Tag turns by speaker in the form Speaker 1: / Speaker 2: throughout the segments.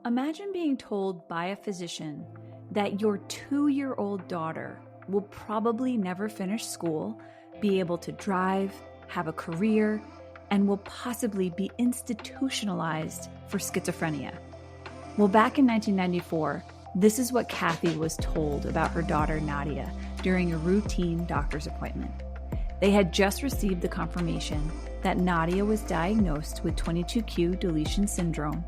Speaker 1: Imagine being told by a physician that your 2-year-old daughter will probably never finish school, be able to drive, have a career, and will possibly be institutionalized for schizophrenia. Well, back in 1994, this is what Cathy was told about her daughter Nadia during a routine doctor's appointment. They had just received the confirmation that Nadia was diagnosed with 22q deletion syndrome,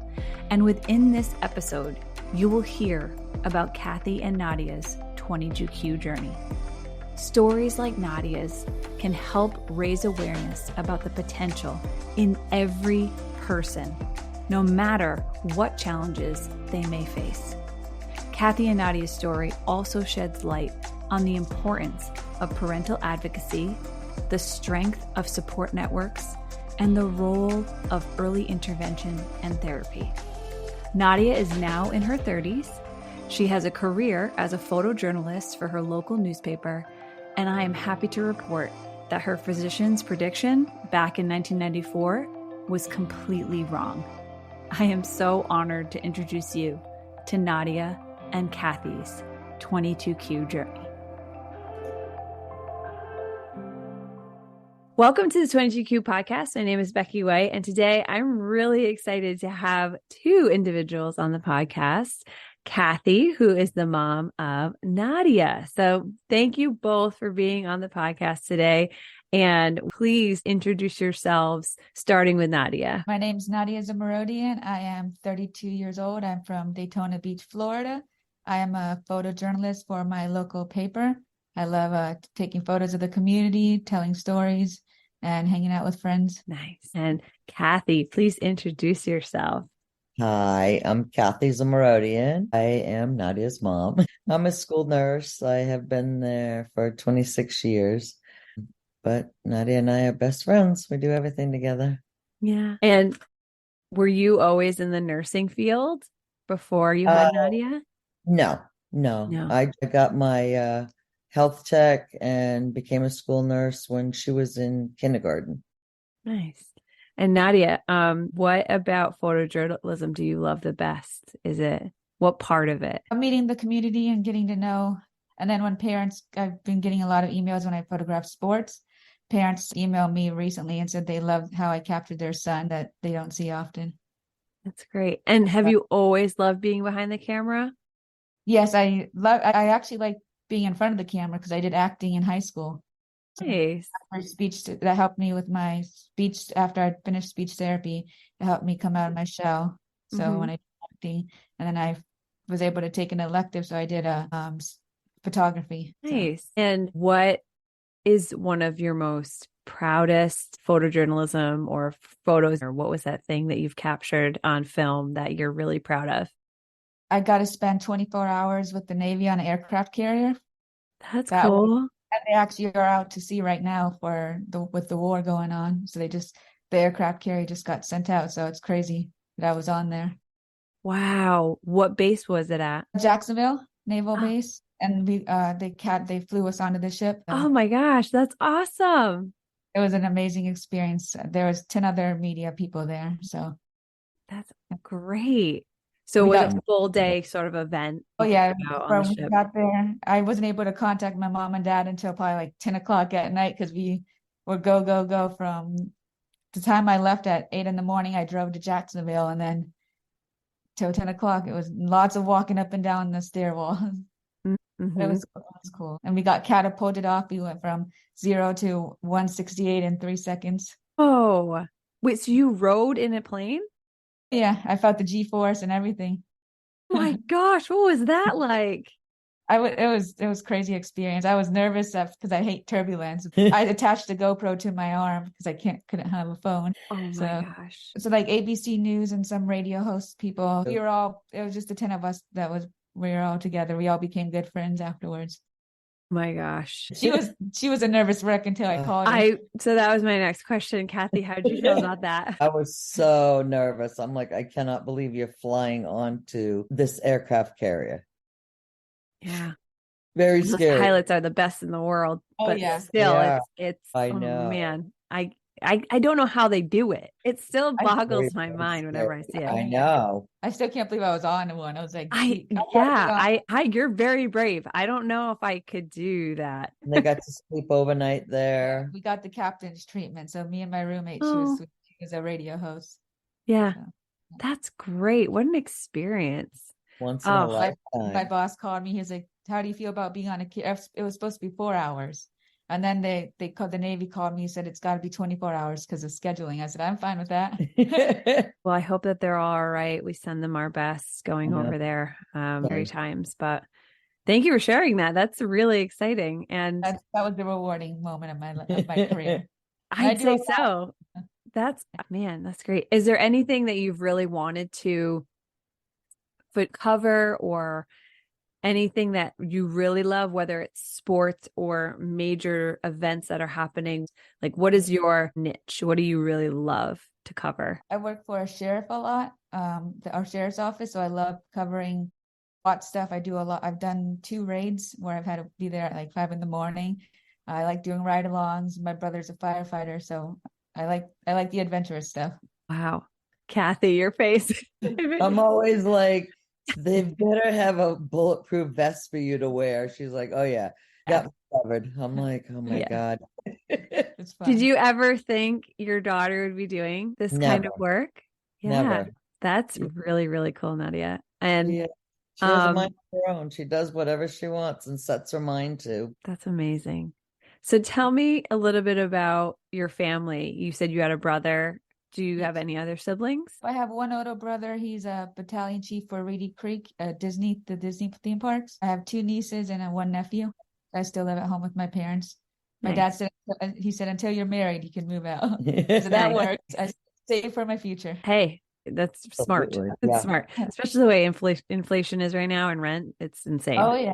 Speaker 1: and within this episode, you will hear about Cathy and Nadia's 22q journey. Stories like Nadia's can help raise awareness about the potential in every person, no matter what challenges they may face. Cathy and Nadia's story also sheds light on the importance of parental advocacy, the strength of support networks, and the role of early intervention and therapy. Nadia is now in her 30s. She has a career as a photojournalist for her local newspaper, and I am happy to report that her physician's prediction back in 1994 was completely wrong. I am so honored to introduce you to Nadia and Cathy's 22q journey. Welcome to the 22q podcast. My name is Becky White, and today I'm really excited to have two individuals on the podcast. Cathy, who is the mom of Nadia. So thank you both for being on the podcast today. And please introduce yourselves, starting with Nadia.
Speaker 2: My name is Nadia Zamarodian. I am 32 years old. I'm from Daytona Beach, Florida. I am a photojournalist for my local paper. I love taking photos of the community, telling stories, and hanging out with friends.
Speaker 1: Nice. And Cathy, please introduce yourself.
Speaker 3: Hi, I'm Cathy Zamarodian. I am Nadia's mom. I'm a school nurse. I have been there for 26 years. But Nadia and I are best friends. We do everything together.
Speaker 1: Yeah. And were you always in the nursing field before you had Nadia?
Speaker 3: No. I got my health tech and became a school nurse when she was in kindergarten.
Speaker 1: Nice. And Nadia, what about photojournalism do you love the best? What part of it?
Speaker 2: Meeting the community and getting to know. And then when parents, I've been getting a lot of emails when I photograph sports. Parents emailed me recently and said they loved how I captured their son that they don't see often.
Speaker 1: That's great. And have you always loved being behind the camera?
Speaker 2: Yes, I actually like being in front of the camera because I did acting in high school.
Speaker 1: Nice.
Speaker 2: My speech, that helped me with my speech after I finished speech therapy. It helped me come out of my shell. So when I did acting, and then I was able to take an elective, so I did photography.
Speaker 1: Nice. So. And what is one of your most proudest photojournalism or photos, or what was that thing that you've captured on film that you're really proud of?
Speaker 2: I got to spend 24 hours with the Navy on an aircraft carrier.
Speaker 1: That's cool.
Speaker 2: And they actually are out to sea right now with the war going on. So the aircraft carrier just got sent out. So it's crazy that I was on there.
Speaker 1: Wow. What base was it at?
Speaker 2: Jacksonville Naval Base. And they flew us onto the ship.
Speaker 1: Oh my gosh, that's awesome.
Speaker 2: It was an amazing experience. There was 10 other media people there. So
Speaker 1: that's great. So it was a full day sort of event.
Speaker 2: Oh yeah. When we got there, I wasn't able to contact my mom and dad until probably like 10 o'clock at night because we would go from the time I left at 8 a.m. I drove to Jacksonville, and then till 10 o'clock, it was lots of walking up and down the stairwell. Mm-hmm. It was cool. And we got catapulted off. We went from 0 to 168 in 3 seconds.
Speaker 1: Oh, wait, so you rode in a plane?
Speaker 2: Yeah, I felt the G-force and everything.
Speaker 1: Oh my gosh, what was that like?
Speaker 2: It was crazy experience. I was nervous because I hate turbulence. I attached a GoPro to my arm because I couldn't have a phone.
Speaker 1: Oh my gosh.
Speaker 2: So like ABC News and some radio host people, it was just the 10 of us we were all together. We all became good friends afterwards.
Speaker 1: My gosh.
Speaker 2: She was a nervous wreck until I called her.
Speaker 1: So that was my next question. Cathy, how did you feel about that?
Speaker 3: I was so nervous. I'm like, I cannot believe you're flying onto this aircraft carrier.
Speaker 1: Yeah.
Speaker 3: Very scary.
Speaker 1: Pilots are the best in the world.
Speaker 2: Oh,
Speaker 1: but
Speaker 2: yeah.
Speaker 1: Still, it's
Speaker 3: I know.
Speaker 1: Oh man. I don't know how they do it. It still
Speaker 2: I
Speaker 1: boggles my mind whenever I see it.
Speaker 3: I know.
Speaker 2: I still can't believe I was on one. I was like,
Speaker 1: You're very brave. I don't know if I could do that.
Speaker 3: And they got to sleep overnight there.
Speaker 2: We got the captain's treatment. So me and my roommate, she
Speaker 1: Oh,
Speaker 2: was a radio host.
Speaker 1: yeah.
Speaker 2: So,
Speaker 1: That's great. What an experience.
Speaker 3: Once in a lifetime.
Speaker 2: My boss called me. He's like, "How do you feel about being on a?" It was supposed to be 4 hours, and then they called the Navy called me. Said it's got to be 24 hours because of scheduling. I said I'm fine with that.
Speaker 1: Well, I hope that they're all right. We send them our best going over there many times. But thank you for sharing that. That's really exciting, and
Speaker 2: that was the rewarding moment of my career.
Speaker 1: I'd say so. That's great. Is there anything that you've really wanted to cover or anything that you really love, whether it's sports or major events that are happening? Like, what is your niche? What do you really love to cover?
Speaker 2: I work for a sheriff a lot, our sheriff's office. So I love covering SWAT stuff. I do a lot. I've done 2 raids where I've had to be there at like 5 a.m. I like doing ride-alongs. My brother's a firefighter, so I like the adventurous stuff.
Speaker 1: Wow. Cathy, your face.
Speaker 3: I'm always like, they better have a bulletproof vest for you to wear. She's like, oh yeah, got me covered. I'm like, oh my God.
Speaker 2: It's fun.
Speaker 1: Did you ever think your daughter would be doing this kind of work? Yeah.
Speaker 3: Never.
Speaker 1: That's really, really cool, Nadia. And
Speaker 3: she has a mind of her own. She does whatever she wants and sets her mind to.
Speaker 1: That's amazing. So tell me a little bit about your family. You said you had a brother. Do you have any other siblings?
Speaker 2: I have one older brother. He's a battalion chief for Reedy Creek, the Disney theme parks. I have 2 nieces and 1 nephew. I still live at home with my parents. My dad said, he said, until you're married, you can move out. So that works. I save for my future.
Speaker 1: Hey, that's smart. That's smart, especially the way inflation is right now and rent. It's insane.
Speaker 2: Oh yeah.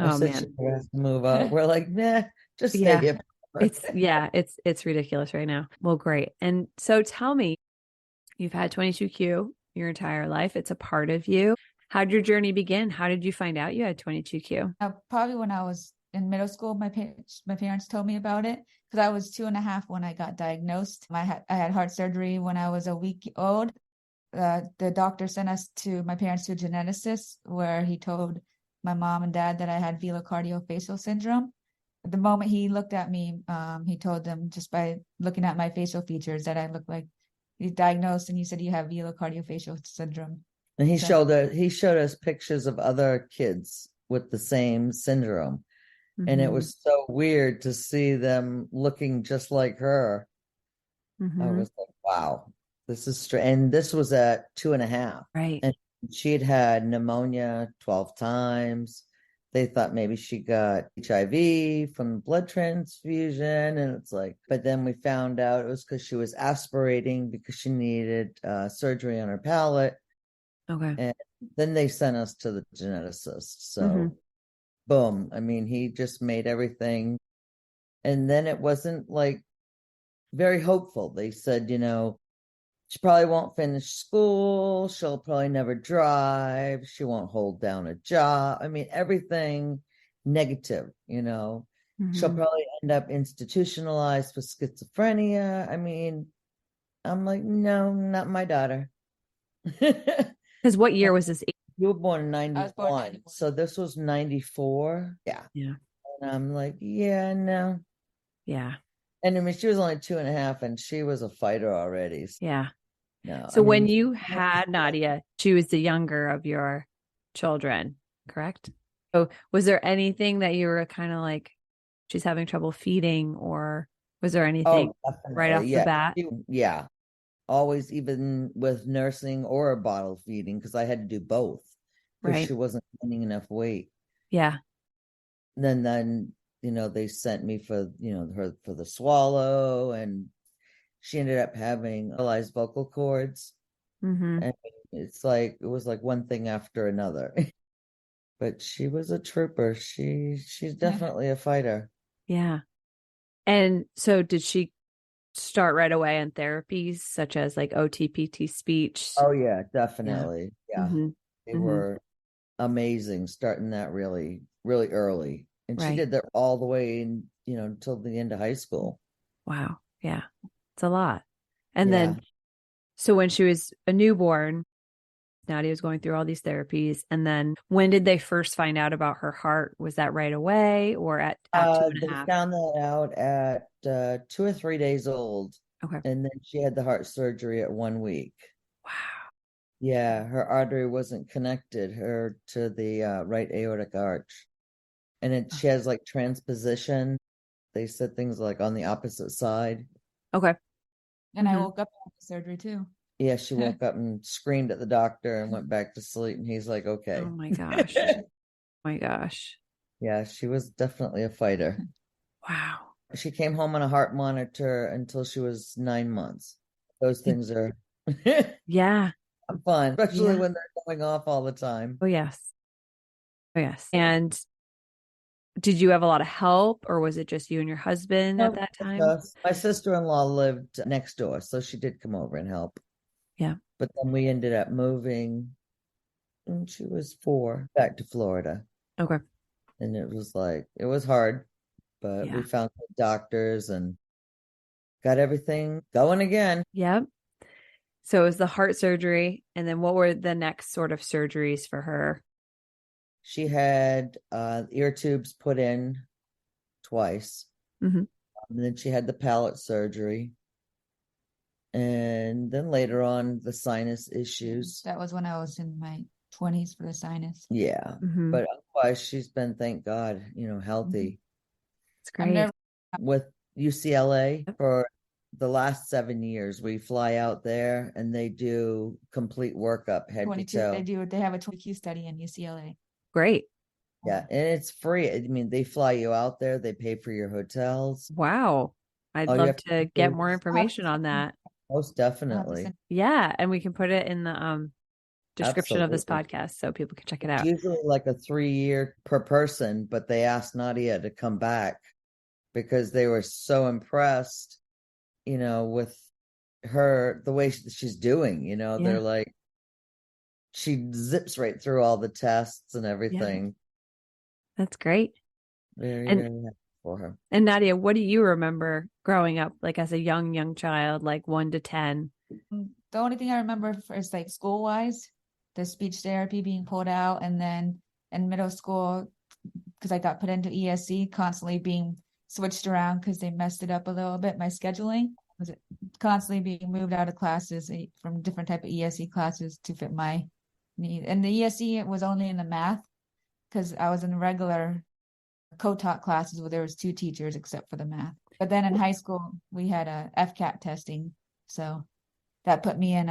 Speaker 1: Oh man,
Speaker 3: she has to move out. We're like, nah, just stay here.
Speaker 1: It's ridiculous right now. Well, great. And so tell me, you've had 22Q your entire life. It's a part of you. How did your journey begin? How did you find out you had 22Q?
Speaker 2: Probably when I was in middle school, my parents told me about it because I was 2.5 when I got diagnosed. I had heart surgery when I was a week old. The doctor sent my parents to a geneticist where he told my mom and dad that I had velocardiofacial syndrome. The moment he looked at me, he told them just by looking at my facial features that I looked like he's diagnosed, and he said you have velocardiofacial syndrome.
Speaker 3: And he showed us pictures of other kids with the same syndrome. Mm-hmm. And it was so weird to see them looking just like her. Mm-hmm. I was like, wow, this is strange. And this was at 2.5.
Speaker 1: Right.
Speaker 3: And she'd had pneumonia 12 times. They thought maybe she got HIV from blood transfusion. And it's like, but then we found out it was because she was aspirating because she needed surgery on her palate.
Speaker 1: Okay.
Speaker 3: And then they sent us to the geneticist. So boom. I mean, he just made everything. And then it wasn't like very hopeful. They said, she probably won't finish school. She'll probably never drive. She won't hold down a job. I mean, everything negative, She'll probably end up institutionalized for schizophrenia. I mean, I'm like, no, not my daughter.
Speaker 1: Because what year was this?
Speaker 3: You were born in 91.
Speaker 2: I was born in 91.
Speaker 3: So this was 94. Yeah.
Speaker 1: Yeah.
Speaker 3: And I'm like, yeah, no.
Speaker 1: Yeah.
Speaker 3: And I mean, she was only 2.5 and she was a fighter already.
Speaker 1: Yeah.
Speaker 3: No.
Speaker 1: So when you had Nadia, she was the younger of your children, correct? So was there anything that you were kind of like, she's having trouble feeding, or was there anything right off the bat?
Speaker 3: Yeah. Always, even with nursing or bottle feeding, because I had to do both because she wasn't gaining enough weight.
Speaker 1: Yeah.
Speaker 3: And then they sent me for her for the swallow, and she ended up having paralyzed vocal cords. Mm-hmm. And it was like one thing after another. But she was a trooper. She's definitely a fighter.
Speaker 1: Yeah. And so did she start right away on therapies such as like OTPT speech?
Speaker 3: Oh yeah, definitely. Yeah. They were amazing, starting that really, really early. And she did that all the way until the end of high school.
Speaker 1: Wow. Yeah. It's a lot. And
Speaker 3: Yeah.
Speaker 1: then, so when she was a newborn, Nadia was going through all these therapies. And then when did they first find out about her heart? Was that right away or at 2.5?
Speaker 3: They found that out at 2 or 3 days old.
Speaker 1: Okay.
Speaker 3: And then she had the heart surgery at 1 week.
Speaker 1: Wow.
Speaker 3: Yeah, her artery wasn't connected her to the right aortic arch. And she has like transposition. They said things like on the opposite side.
Speaker 1: Okay.
Speaker 2: And I woke up after surgery too.
Speaker 3: Yeah, she woke up and screamed at the doctor and went back to sleep. And he's like, okay.
Speaker 1: Oh my gosh. Oh my gosh.
Speaker 3: Yeah, she was definitely a fighter.
Speaker 1: Wow.
Speaker 3: She came home on a heart monitor until she was 9 months. Those things are
Speaker 1: Yeah.
Speaker 3: fun, especially
Speaker 1: Yeah.
Speaker 3: when they're going off all the time.
Speaker 1: Oh, yes. Oh, yes. And did you have a lot of help or was it just you and your husband at that time?
Speaker 3: My sister-in-law lived next door, so she did come over and help.
Speaker 1: Yeah.
Speaker 3: But then we ended up moving when she was 4 back to Florida.
Speaker 1: Okay.
Speaker 3: And it was hard, but we found good doctors and got everything going again.
Speaker 1: Yep. So it was the heart surgery. And then what were the next sort of surgeries for her?
Speaker 3: She had ear tubes put in twice.
Speaker 1: Mm-hmm.
Speaker 3: And then she had the palate surgery. And then later on, the sinus issues.
Speaker 2: That was when I was in my 20s for the sinus.
Speaker 3: Yeah.
Speaker 1: Mm-hmm.
Speaker 3: But otherwise, she's been, thank God, healthy.
Speaker 1: It's great.
Speaker 3: With UCLA for the last 7 years, we fly out there and they do complete workup head to toe.
Speaker 2: They have a 22 study in UCLA.
Speaker 1: Great.
Speaker 3: Yeah, and it's free. I mean, they fly you out there, they pay for your hotels.
Speaker 1: Wow. I'd love to get more information on that.
Speaker 3: Most definitely.
Speaker 1: Yeah, and we can put it in the description of this podcast so people can check it out.
Speaker 3: It's usually like a 3-year per person, but they asked Nadia to come back because they were so impressed, with her, the way she's doing, they're like, she zips right through all the tests and everything.
Speaker 1: Yeah. That's great.
Speaker 3: Very, very happy for her.
Speaker 1: And Nadia, what do you remember growing up, like as a young child, like 1 to 10?
Speaker 2: The only thing I remember is like school-wise, the speech therapy being pulled out, and then in middle school, because I got put into ESC, constantly being switched around because they messed it up a little bit. My scheduling was constantly being moved out of classes from different type of ESC classes to fit my need. And the ESC was only in the math because I was in regular co-taught classes where there was 2 teachers except for the math. But then in high school, we had a FCAT testing. So that put me in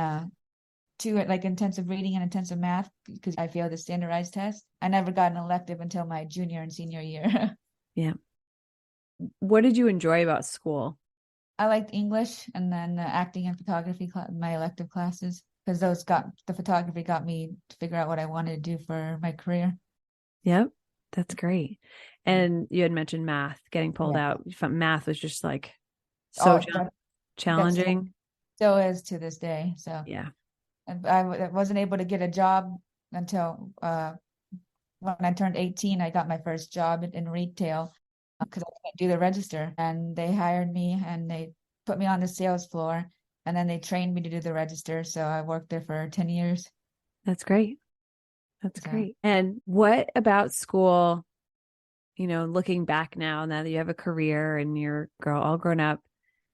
Speaker 2: intensive reading and intensive math because I failed the standardized test. I never got an elective until my junior and senior year.
Speaker 1: Yeah. What did you enjoy about school?
Speaker 2: I liked English and then acting and photography, my elective classes, because the photography got me to figure out what I wanted to do for my career.
Speaker 1: Yep. That's great. And you had mentioned math getting pulled out. Math was just like so challenging.
Speaker 2: Still is to this day. So
Speaker 1: yeah.
Speaker 2: And I wasn't able to get a job until when I turned 18. I got my first job in retail because I couldn't do the register. And they hired me and they put me on the sales floor. And then they trained me to do the register. So I worked there for 10 years.
Speaker 1: That's great. That's great. And what about school, looking back now that you have a career and you're all grown up,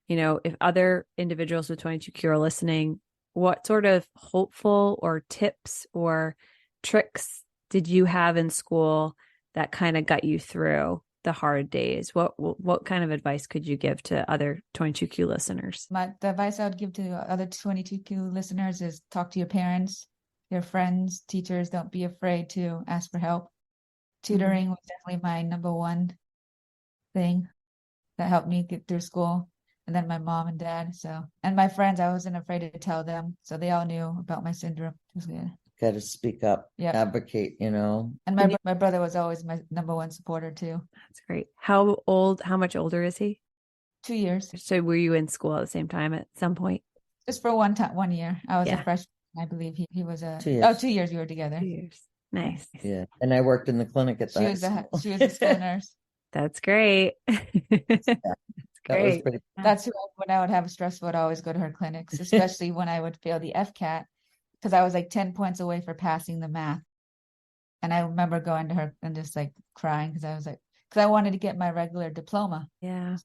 Speaker 1: if other individuals with 22q are listening, what sort of hopeful or tips or tricks did you have in school that kind of got you through the hard days? What kind of advice could you give to other 22q listeners?
Speaker 2: The advice I would give to other 22q listeners is talk to your parents, your friends, teachers. Don't be afraid to ask for help. Tutoring was definitely my number one thing that helped me get through school. And then my mom and dad. And my friends, I wasn't afraid to tell them. So they all knew about my syndrome. It was good.
Speaker 3: Got to speak up, advocate,
Speaker 2: And my brother was always my number one supporter too.
Speaker 1: That's great. How much older is he?
Speaker 2: 2 years.
Speaker 1: So were you in school at the same time at some point?
Speaker 2: Just for 1 year. I was a freshman. I believe he was
Speaker 3: 2 years.
Speaker 2: 2 years we were together.
Speaker 1: 2 years. Nice.
Speaker 3: Yeah. And I worked in the clinic at that.
Speaker 2: She was a school nurse.
Speaker 1: That's great. That's
Speaker 3: That was
Speaker 1: great.
Speaker 3: pretty.
Speaker 2: That's when I would have a stress, I would always go to her clinics, especially when I would fail the FCAT, because I was like 10 points away for passing the math. And I remember going to her and just like crying because I was like, because I wanted to get my regular diploma.
Speaker 1: Yeah.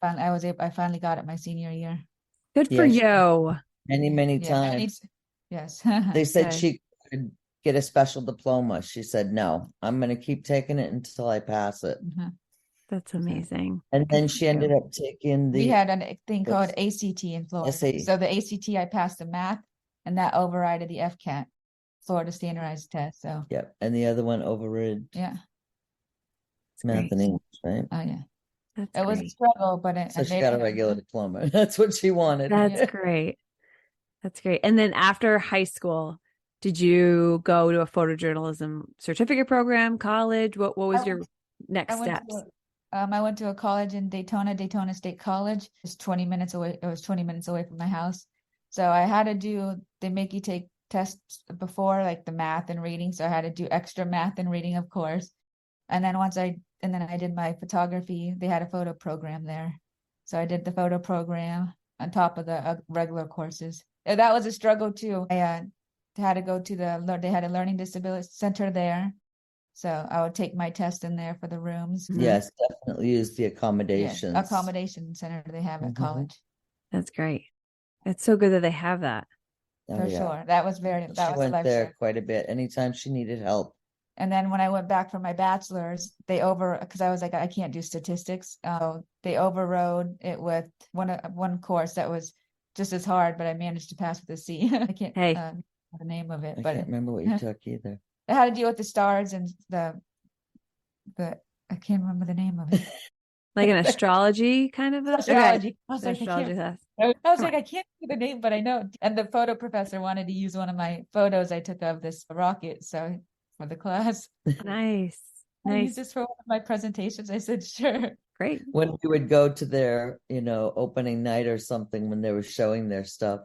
Speaker 2: I finally got it my senior year.
Speaker 1: Good for
Speaker 3: Yes,
Speaker 1: you.
Speaker 3: many
Speaker 2: Yeah,
Speaker 3: times.
Speaker 2: yes.
Speaker 3: They said
Speaker 1: Good.
Speaker 3: she could get a special diploma. She said, no, I'm going to keep taking it until I pass it.
Speaker 2: Mhm.
Speaker 1: That's amazing.
Speaker 3: And
Speaker 1: Good
Speaker 3: then
Speaker 1: for
Speaker 3: she
Speaker 1: you.
Speaker 3: ended up taking
Speaker 2: We
Speaker 3: the
Speaker 2: had a thing called ACT in Florida.
Speaker 3: SAT.
Speaker 2: So the ACT, I passed the math, and that overrided the FCAT, Florida standardized test. So
Speaker 3: Yep. And the other one overrid
Speaker 2: yeah,
Speaker 1: That's
Speaker 3: math
Speaker 1: great.
Speaker 3: and English, right?
Speaker 2: oh yeah,
Speaker 1: That's
Speaker 2: it was a
Speaker 1: great.
Speaker 2: struggle, but I
Speaker 3: So she
Speaker 2: made
Speaker 3: got
Speaker 2: it.
Speaker 3: a regular diploma. That's what she wanted.
Speaker 1: That's great. That's great. And then after high school, did you go to a photojournalism certificate program, college? What was your next
Speaker 2: I went
Speaker 1: steps?
Speaker 2: I went to a college in Daytona State College. It's 20 minutes away. It was 20 minutes away from my house. So I had to do, they make you take tests before, like the math and reading. So I had to do extra math and reading, of course. And then and then I did my photography. They had a photo program there. So I did the photo program on top of the regular courses. That was a struggle too. I had to go to they had a learning disability center there. So I would take my test in there for the rooms.
Speaker 3: Yes, definitely use the
Speaker 2: Yeah,
Speaker 3: accommodations.
Speaker 2: accommodation center they have at college.
Speaker 1: That's great. It's so good that they have that.
Speaker 3: Oh,
Speaker 2: For
Speaker 3: yeah.
Speaker 2: sure. That was
Speaker 3: She
Speaker 2: a
Speaker 3: went there
Speaker 2: lifesaver.
Speaker 3: quite a bit. Anytime she needed help.
Speaker 2: And then when I went back for my bachelor's, because I was like, I can't do statistics. They overrode it with one course that was just as hard, but I managed to pass with a C. I can't
Speaker 1: Hey,
Speaker 2: remember the name of it,
Speaker 3: I
Speaker 2: but
Speaker 3: can't remember what you took either.
Speaker 2: it had to deal with the stars and the I can't remember the name of it.
Speaker 1: like an astrology kind of
Speaker 2: Astrology.
Speaker 1: Okay.
Speaker 2: I was
Speaker 1: The
Speaker 2: like,
Speaker 1: astrology class.
Speaker 2: I was
Speaker 1: Come
Speaker 2: like,
Speaker 1: on.
Speaker 2: I can't think of the name, but I know. And the photo professor wanted to use one of my photos I took of this rocket, so for the class.
Speaker 1: Nice.
Speaker 2: I used
Speaker 1: Nice.
Speaker 2: this for one of my presentations. I said, sure.
Speaker 1: Great.
Speaker 3: When we would go to their, opening night or something when they were showing their stuff,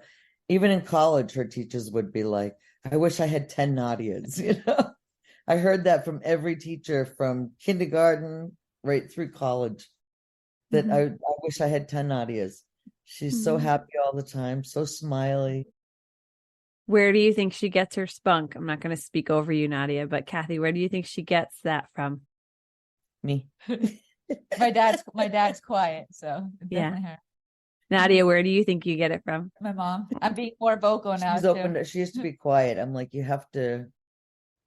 Speaker 3: even in college, her teachers would be like, I wish I had 10 Nadias. I heard that from every teacher from kindergarten right through college that I wish I had 10 Nadias. She's so happy all the time, so smiley.
Speaker 1: Where do you think she gets her spunk? I'm not going to speak over you, Nadia, but Cathy, where do you think she gets that from?
Speaker 3: Me.
Speaker 2: My dad's quiet, so
Speaker 1: Yeah.
Speaker 2: definitely her.
Speaker 1: Nadia, where do you think you get it from?
Speaker 2: My mom. I'm being more vocal now
Speaker 3: She's
Speaker 2: too.
Speaker 3: open. She used to be quiet. I'm like, you have to.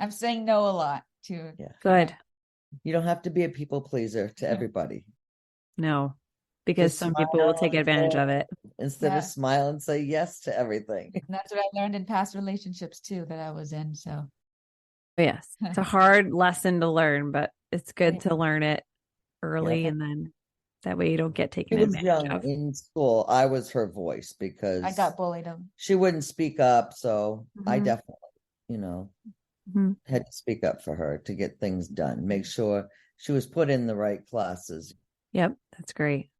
Speaker 2: I'm saying no a lot too.
Speaker 3: Yeah.
Speaker 1: Good.
Speaker 3: You don't have to be a people pleaser to everybody.
Speaker 1: No, because
Speaker 3: Just
Speaker 1: some people will take advantage of it.
Speaker 3: instead of smile and say yes to everything.
Speaker 2: And that's what I learned in past relationships too that I was in. So
Speaker 1: Yes, it's a hard lesson to learn, but it's good to learn it early, and then that way you don't get taken
Speaker 3: She was
Speaker 1: advantage
Speaker 3: young
Speaker 1: of.
Speaker 3: in school. I was her voice because
Speaker 2: I got bullied.
Speaker 3: she wouldn't speak up. So I definitely, had to speak up for her to get things done, make sure she was put in the right classes.
Speaker 1: Yep, that's great.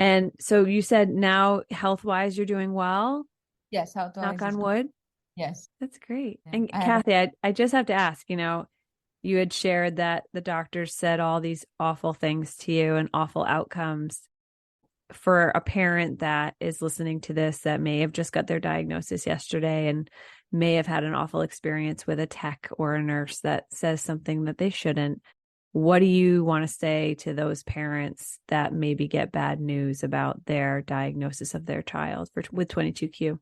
Speaker 1: And so you said now health-wise you're doing well?
Speaker 2: Yes, health-wise.
Speaker 1: Knock on wood?
Speaker 2: Yes.
Speaker 1: That's great.
Speaker 2: Yeah,
Speaker 1: And Cathy, I just have to ask, you had shared that the doctors said all these awful things to you and awful outcomes. For a parent that is listening to this that may have just got their diagnosis yesterday and may have had an awful experience with a tech or a nurse that says something that they shouldn't, what do you want to say to those parents that maybe get bad news about their diagnosis of their child with 22q?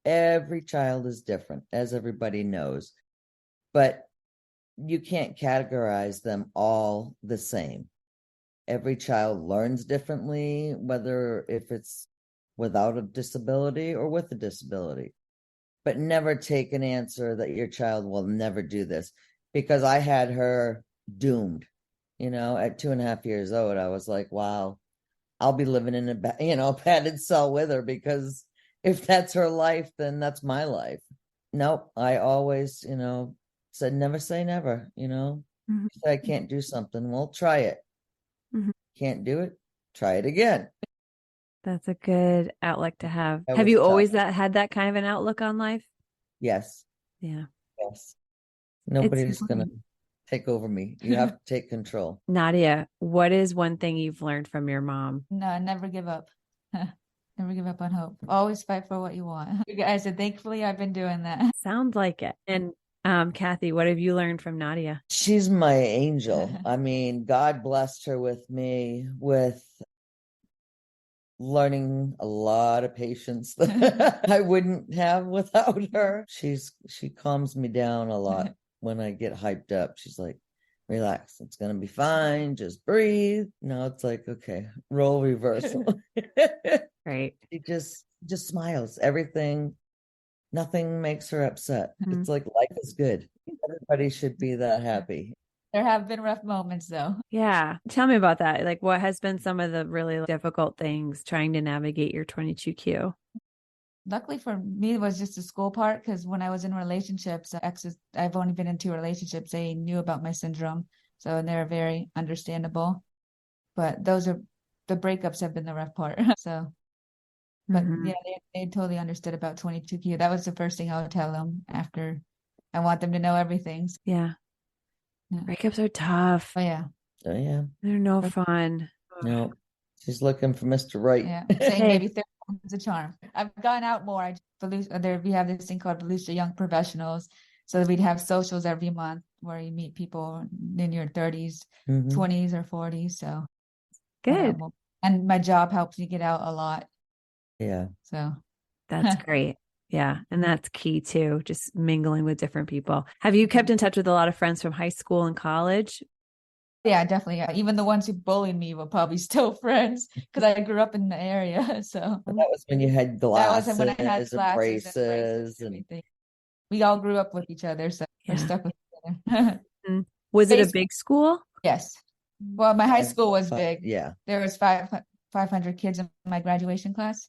Speaker 3: Every child is different, as everybody knows, but you can't categorize them all the same. Every child learns differently, whether if it's without a disability or with a disability. But never take an answer that your child will never do this, because I had her doomed. At 2.5 years old, I was like, wow, I'll be living in a padded cell with her, because if that's her life, then that's my life. Nope. I always, said never say never, If I can't do something, well, try it. Can't do it, try it again.
Speaker 1: That's a good outlook to have.
Speaker 3: That
Speaker 1: Have
Speaker 3: was
Speaker 1: you
Speaker 3: tough.
Speaker 1: always had that kind of an outlook on life?
Speaker 3: Yes.
Speaker 1: Yeah.
Speaker 3: Yes. Nobody's gonna take over me. You have to take control.
Speaker 1: Nadia, what is one thing you've learned from your mom?
Speaker 2: No, never give up. Never give up on hope. Always fight for what you want. I said, thankfully, I've been doing that.
Speaker 1: Sounds like it. And Cathy, what have you learned from Nadia?
Speaker 3: She's my angel. I mean, God blessed her with me with learning a lot of patience that I wouldn't have without her. She calms me down a lot when I get hyped up. She's like, relax, it's gonna be fine, just breathe. Now it's like, okay, role reversal.
Speaker 1: Right.
Speaker 3: She just smiles. Everything, nothing makes her upset.
Speaker 1: Mhm.
Speaker 3: It's like life is good. Everybody should be that happy.
Speaker 2: There have been rough moments though.
Speaker 1: Yeah. Tell me about that. Like, what has been some of the really difficult things trying to navigate your 22Q?
Speaker 2: Luckily for me, it was just the school part, because when I was in relationships, I've only been in 2 relationships. They knew about my syndrome, so they're very understandable. But the breakups have been the rough part. So, but yeah, they totally understood about 22Q. That was the first thing I would tell them after. I want them to know everything.
Speaker 1: Yeah.
Speaker 2: Yeah.
Speaker 1: Breakups are tough.
Speaker 2: Oh yeah.
Speaker 3: Oh yeah.
Speaker 1: They're no fun.
Speaker 3: No. She's looking for Mr. Right.
Speaker 2: Yeah. Saying maybe 30 is a charm. I've gone out more. We have this thing called Volusia Young Professionals. So we'd have socials every month where you meet people in your 30s, 20s, or 40s. So
Speaker 1: good.
Speaker 2: And my job helps me get out a lot.
Speaker 3: Yeah.
Speaker 2: So
Speaker 1: that's great. Yeah. And that's key too, just mingling with different people. Have you kept in touch with a lot of friends from high school and college?
Speaker 2: Yeah, definitely. Yeah. Even the ones who bullied me were probably still friends because I grew up in the area. So
Speaker 3: that was when you had glasses,
Speaker 2: that was when I had
Speaker 3: and braces
Speaker 2: and everything. We all grew up with each other, so we're stuck with each other.
Speaker 1: Was it a big school?
Speaker 2: Yes. Well, my high school was big.
Speaker 3: Yeah.
Speaker 2: There was 500 kids in my graduation class.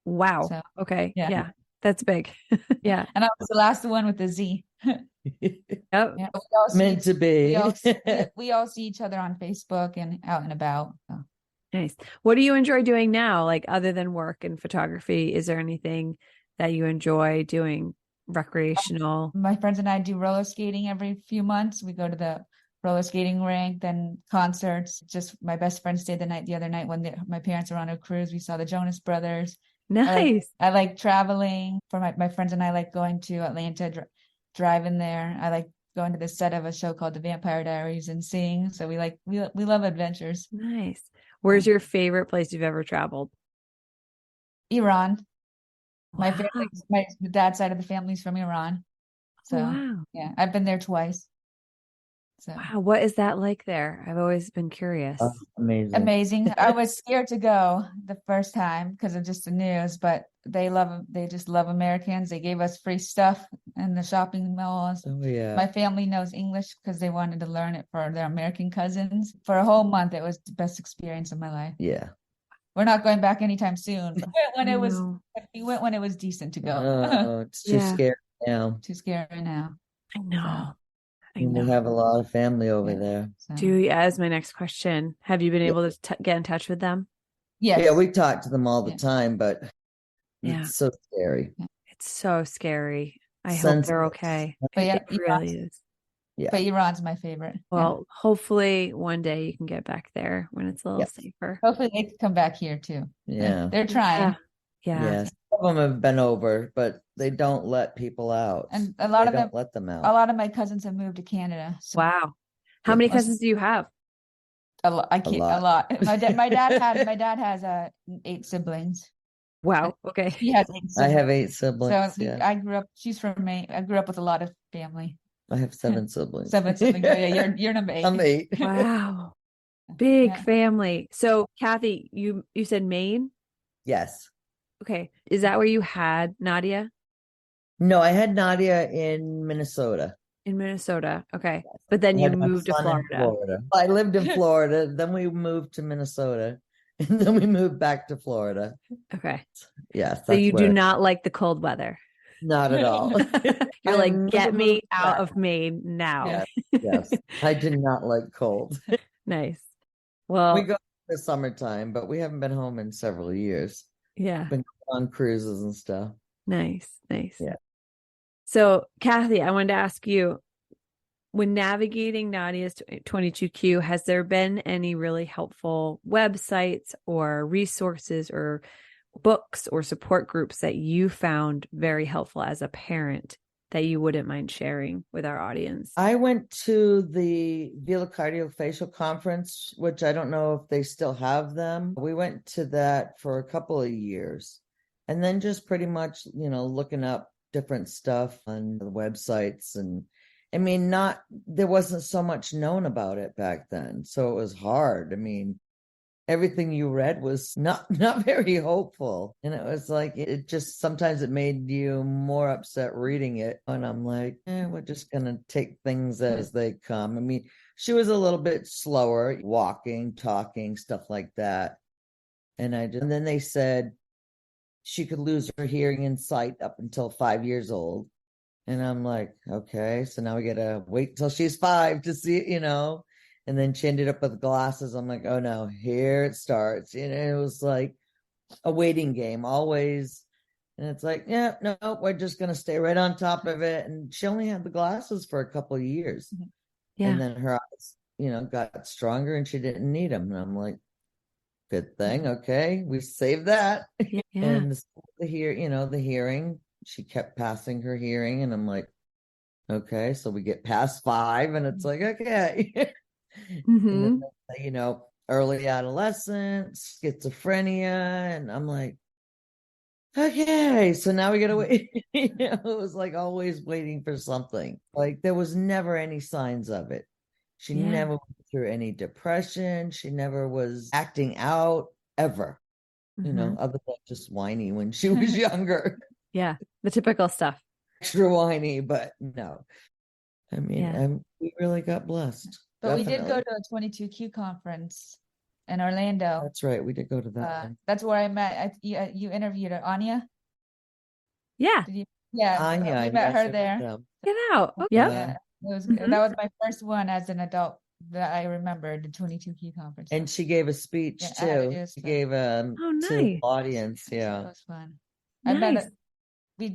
Speaker 1: Wow.
Speaker 2: So,
Speaker 1: okay. Yeah. That's big. Yeah.
Speaker 2: And I was the last one with the Z.
Speaker 1: Yep.
Speaker 2: Yeah,
Speaker 3: meant to be.
Speaker 2: We all see each other on Facebook and out and about. So.
Speaker 1: Nice. What do you enjoy doing now? Like, other than work and photography, is there anything that you enjoy doing recreational?
Speaker 2: My friends and I do roller skating every few months. We go to the roller skating rink, then concerts. Just my best friend stayed the other night when my parents were on a cruise. We saw the Jonas Brothers.
Speaker 1: Nice.
Speaker 2: I like traveling. For my friends and I like going to Atlanta, driving there. I like going to the set of a show called The Vampire Diaries and seeing. So we love adventures.
Speaker 1: Nice. Where's your favorite place you've ever traveled?
Speaker 2: Iran.
Speaker 1: Wow.
Speaker 2: My dad's side of the family's from Iran. So
Speaker 1: wow.
Speaker 2: Yeah, I've been there twice. So.
Speaker 1: Wow, what is that like there? I've always been curious.
Speaker 2: Amazing. I was scared to go the first time because of just the news, but they just love Americans. They gave us free stuff in the shopping malls.
Speaker 3: Oh yeah.
Speaker 2: My family knows English because they wanted to learn it for their American cousins. For a whole month, it was the best experience of my life.
Speaker 3: Yeah.
Speaker 2: We're not going back anytime soon. We went when it was decent to go.
Speaker 3: Oh, it's too scary now.
Speaker 2: Too scary now.
Speaker 1: I know.
Speaker 3: We have a lot of family over there.
Speaker 1: So. As my next question, have you been able to get in touch with them?
Speaker 2: Yes.
Speaker 3: Yeah, we talk to them all the time, but it's so scary.
Speaker 1: It's so scary. I hope they're okay.
Speaker 2: But
Speaker 1: it really is.
Speaker 3: Yeah.
Speaker 2: But Iran's my favorite.
Speaker 1: Well, hopefully one day you can get back there when it's a little safer.
Speaker 2: Hopefully they can come back here too.
Speaker 3: Yeah.
Speaker 2: They're trying.
Speaker 1: Yeah.
Speaker 3: Yes. Some of them have been over, but they don't let people out.
Speaker 2: And a lot of them
Speaker 3: let them out.
Speaker 2: A lot of my cousins have moved to Canada.
Speaker 1: So. Wow. How many cousins do you have?
Speaker 2: A lot. A lot. My dad has 8 siblings.
Speaker 1: Wow. Okay.
Speaker 2: He has 8 siblings.
Speaker 3: I have 8 siblings.
Speaker 2: So I grew up. She's from Maine. I grew up with a lot of family.
Speaker 3: I have 7 siblings.
Speaker 2: 7 siblings. Yeah, you're number 8.
Speaker 3: I'm 8.
Speaker 1: Wow. Big family. So Cathy, you said Maine?
Speaker 3: Yes.
Speaker 1: Okay. Is that where you had Nadia?
Speaker 3: No, I had Nadia in Minnesota.
Speaker 1: In Minnesota. Okay. But then you moved to Florida.
Speaker 3: I lived in Florida. Then we moved to Minnesota. And then we moved back to Florida.
Speaker 1: Okay.
Speaker 3: Yes.
Speaker 1: So you do not like the cold weather?
Speaker 3: Not at all.
Speaker 1: You're like, get me out of Maine now.
Speaker 3: Yes. I do not like cold.
Speaker 1: Nice. Well,
Speaker 3: we go in the summertime, but we haven't been home in several years.
Speaker 1: Yeah.
Speaker 3: Been on cruises and stuff.
Speaker 1: Nice.
Speaker 3: Yeah.
Speaker 1: So Cathy, I wanted to ask you, when navigating Nadia's 22Q, has there been any really helpful websites or resources or books or support groups that you found very helpful as a parent that you wouldn't mind sharing with our audience?
Speaker 3: I went to the Velocardiofacial conference, which I don't know if they still have them. We went to that for a couple of years, and then just pretty much, looking up different stuff on the websites. And I mean, there wasn't so much known about it back then, so it was hard. I mean, everything you read was not very hopeful, and it was like, it just, sometimes it made you more upset reading it. And I'm like, we're just gonna take things as they come. I mean, she was a little bit slower walking, talking, stuff like that. And then they said she could lose her hearing and sight up until 5 years old. And I'm like, okay, so now we gotta wait till she's 5 to see it, And then she ended up with glasses. I'm like, oh no, here it starts. It was like a waiting game always. And it's like, yeah, no, we're just gonna stay right on top of it. And she only had the glasses for a couple of years.
Speaker 1: Yeah.
Speaker 3: And then her eyes, got stronger and she didn't need them. And I'm like, good thing. Okay, we saved that.
Speaker 1: Yeah.
Speaker 3: And the hearing, she kept passing her hearing. And I'm like, okay, so we get past 5 and it's like, okay.
Speaker 1: Mm-hmm.
Speaker 3: And then, early adolescence, schizophrenia. And I'm like, okay, so now we gotta wait. It was like always waiting for something. Like there was never any signs of it. She never went through any depression. She never was acting out ever, other than just whiny when she was younger.
Speaker 1: Yeah, the typical stuff.
Speaker 3: Extra whiny, but no. I mean, we really got blessed.
Speaker 2: But
Speaker 3: Definitely.
Speaker 2: we did go to a 22Q conference in Orlando.
Speaker 3: That's right. We did go to that.
Speaker 2: That's where I met, you interviewed Anya?
Speaker 1: Yeah.
Speaker 2: Did you? Yeah,
Speaker 3: Anya,
Speaker 2: we met her there.
Speaker 1: Get out. Oh, yeah.
Speaker 2: That was my first one as an adult that I remembered, the 22Q conference.
Speaker 3: And she gave a speech too. She gave to the audience. Yeah.
Speaker 2: That was fun.
Speaker 1: Nice.
Speaker 2: We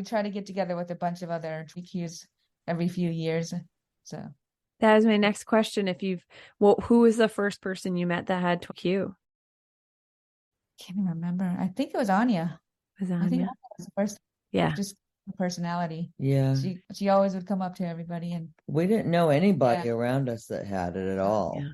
Speaker 2: try to get together with a bunch of other QQs every few years. So
Speaker 1: that was my next question. Who was the first person you met that had Q?
Speaker 2: Can't even remember. I think it was Anya. I think Anya was the first.
Speaker 1: Yeah.
Speaker 2: Just personality.
Speaker 3: Yeah.
Speaker 2: She always would come up to everybody, and
Speaker 3: we didn't know anybody around us that had it at all.
Speaker 1: Yeah.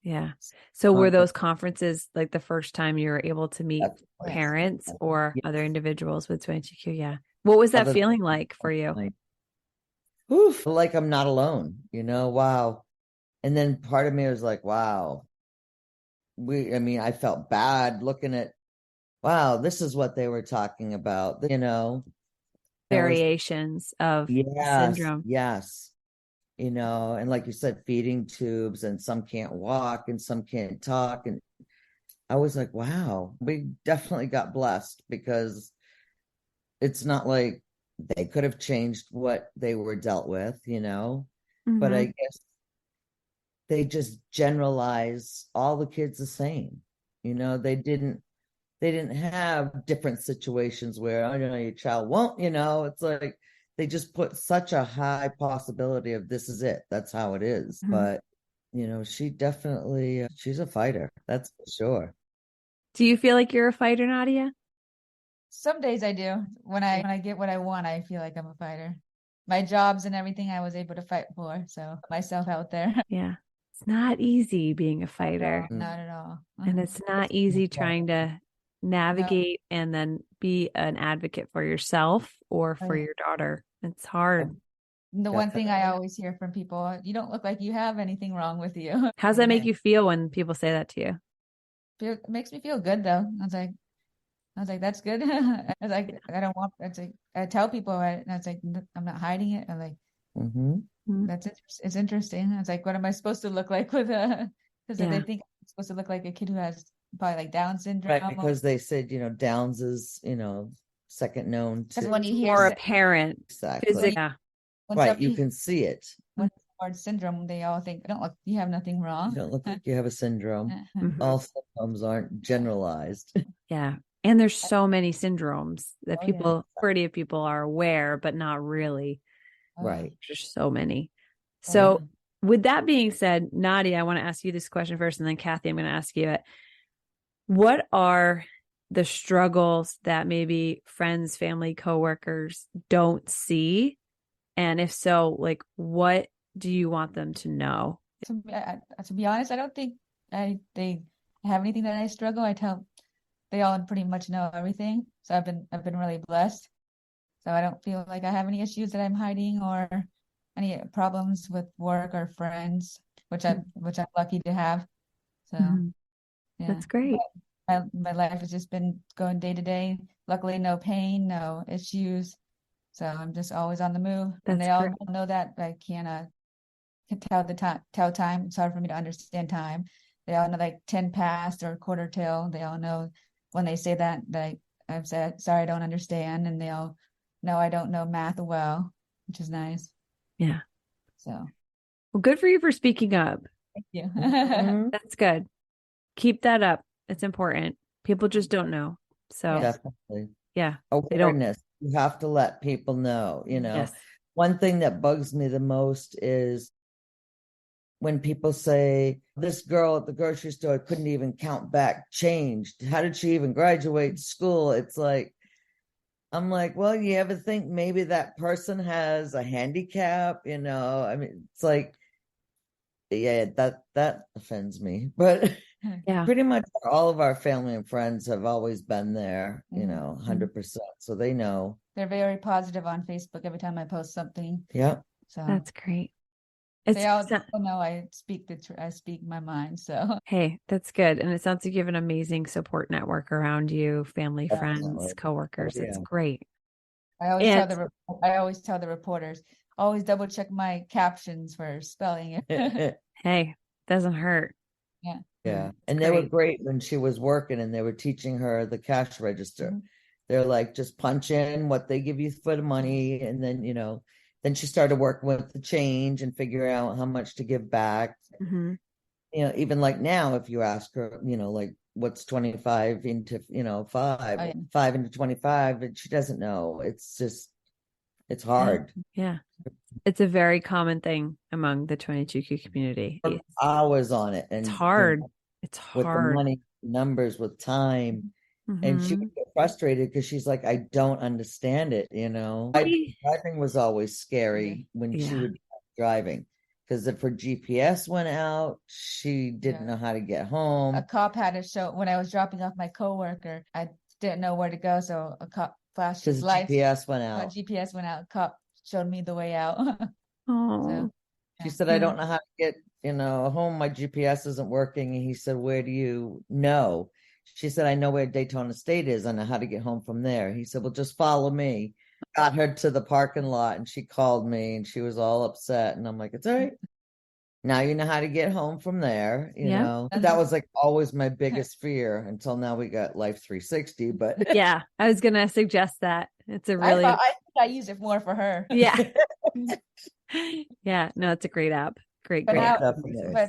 Speaker 1: Yeah. So were those conferences like the first time you were able to meet parents or other individuals with 22Q? Yeah. What was that feeling like for you?
Speaker 3: Like I'm not alone, wow. And then part of me was like, wow. I felt bad looking at, wow, this is what they were talking about,
Speaker 1: variations of syndrome.
Speaker 3: Yes. And like you said, feeding tubes, and some can't walk and some can't talk. And I was like, wow, we definitely got blessed, because it's not like they could have changed what they were dealt with, but I guess they just generalize all the kids the same. They didn't have different situations where, your child won't, it's like they just put such a high possibility of this is it. That's how it is. But, she definitely, she's a fighter. That's for sure.
Speaker 1: Do you feel like you're a fighter, Nadia?
Speaker 2: Some days I do. When I get what I want, I feel like I'm a fighter. My jobs and everything I was able to fight for. So myself out there.
Speaker 1: Yeah. It's not easy being a fighter.
Speaker 2: No, not at all.
Speaker 1: And it's not easy trying to navigate and then be an advocate for yourself or for your daughter. It's hard.
Speaker 2: The one thing I always hear from people, you don't look like you have anything wrong with you.
Speaker 1: How does that make you feel when people say that to you?
Speaker 2: It makes me feel good though. I was like, that's good. I was like, I tell people, and I was like, I'm not hiding it. I'm like, it's interesting. I was like, what am I supposed to look like with because they think I'm supposed to look like a kid who has probably like Down syndrome.
Speaker 3: Right, because they said, Downs is, second known to.
Speaker 2: When you hear
Speaker 1: or a parent.
Speaker 3: Exactly. Right, you can see it.
Speaker 2: When hard syndrome, they all think, you have nothing wrong.
Speaker 3: You don't look like you have a syndrome. All symptoms aren't generalized.
Speaker 1: Yeah. And there's so many syndromes that majority of people are aware, but not really.
Speaker 3: Right.
Speaker 1: There's so many. So with that being said, Nadia, I want to ask you this question first, and then Cathy, I'm going to ask you it. What are the struggles that maybe friends, family, coworkers don't see? And if so, like, what do you want them to know?
Speaker 2: To be honest, I don't think they have anything that I struggle. They all pretty much know everything. So I've been really blessed. So I don't feel like I have any issues that I'm hiding or any problems with work or friends, which I'm lucky to have. So yeah,
Speaker 1: that's great.
Speaker 2: My life has just been going day to day. Luckily, no pain, no issues. So I'm just always on the move. And they all know that I can tell time. It's hard for me to understand time. They all know like 10 past or quarter till. They all know when they say that I've said, sorry, I don't understand. And they all know I don't know math well, which is nice.
Speaker 1: Yeah.
Speaker 2: So.
Speaker 1: Well, good for you for speaking up.
Speaker 2: Thank you.
Speaker 1: That's good. Keep that up. It's important. People just don't know. So
Speaker 3: definitely.
Speaker 1: Yeah.
Speaker 3: Awareness. You have to let people know,
Speaker 1: Yes.
Speaker 3: One thing that bugs me the most is when people say, this girl at the grocery store couldn't even count back change. How did she even graduate school? It's like, I'm like, well, you ever think maybe that person has a handicap? I mean, it's like, yeah, that offends me. But
Speaker 1: yeah,
Speaker 3: pretty much all of our family and friends have always been there, 100%. So they know.
Speaker 2: They're very positive on Facebook every time I post something.
Speaker 3: Yeah.
Speaker 2: So
Speaker 1: that's great.
Speaker 2: They all know I speak my mind. So
Speaker 1: hey, that's good. And it sounds like you have an amazing support network around you, family, friends, coworkers. It's great.
Speaker 2: I always tell the reporters, always double check my captions for spelling it.
Speaker 1: Hey, doesn't hurt.
Speaker 2: Yeah.
Speaker 3: Yeah. And they were great when she was working and they were teaching her the cash register. They're like, just punch in what they give you for the money. And then, then she started working with the change and figure out how much to give back. Even like now, if you ask her, like what's 25 into, 5 into 25, and she doesn't know. It's just, it's hard.
Speaker 1: Yeah. It's a very common thing among the 22Q community.
Speaker 3: Hours on it. And
Speaker 1: it's hard. It's hard.
Speaker 3: With the money, numbers, with time. And she would get frustrated because she's like, I don't understand it, Driving was always scary when she would be driving. Because if her GPS went out, she didn't know how to get home.
Speaker 2: A cop had to show when I was dropping off my coworker. I didn't know where to go, so a cop flashed his lights.
Speaker 3: GPS went out.
Speaker 2: My GPS went out. A cop showed me the way out.
Speaker 1: Oh.
Speaker 3: She said, I don't know how to get, home. My GPS isn't working. And he said, where do you know? She said, I know where Daytona State is. I know how to get home from there. He said, well, just follow me. Got her to the parking lot and she called me and she was all upset. And I'm like, it's all right. Now you know how to get home from there. That was like always my biggest fear until now we got Life 360. But
Speaker 1: yeah, I was going to suggest that. It's a really,
Speaker 2: I think I use it more for her.
Speaker 1: Yeah. Yeah. No, it's a great app. Great.
Speaker 2: But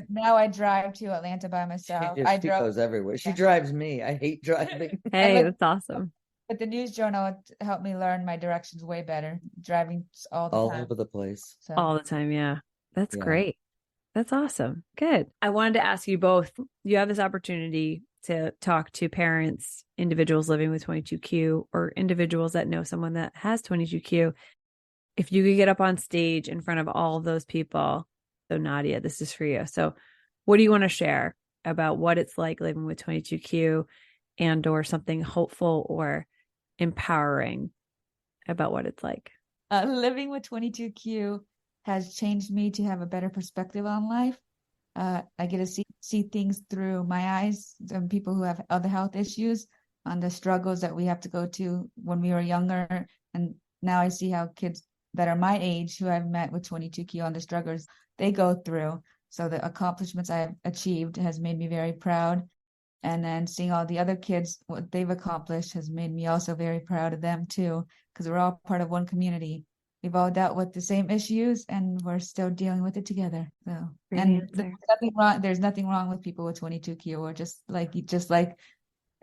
Speaker 2: now I drive to Atlanta by myself.
Speaker 3: She goes everywhere. She drives me. I hate driving.
Speaker 1: Hey, that's awesome.
Speaker 2: But the news journal helped me learn my directions way better. Driving all
Speaker 3: over the place.
Speaker 1: So. All the time. Yeah. That's great. That's awesome. Good. I wanted to ask you both, you have this opportunity to talk to parents, individuals living with 22Q or individuals that know someone that has 22Q. If you could get up on stage in front of all of those people, so Nadia, this is for you. So what do you want to share about what it's like living with 22Q and or something hopeful or empowering about what it's like?
Speaker 2: Living with 22Q has changed me to have a better perspective on life. I get to see things through my eyes and people who have other health issues on the struggles that we have to go to when we were younger. And now I see how kids that are my age who I've met with 22Q on the struggles they go through. So the accomplishments I've achieved has made me very proud. And then seeing all the other kids, what they've accomplished has made me also very proud of them too, because we're all part of one community. We've all dealt with the same issues and we're still dealing with it together. So, and there's nothing wrong. There's nothing wrong with people with 22Q or just like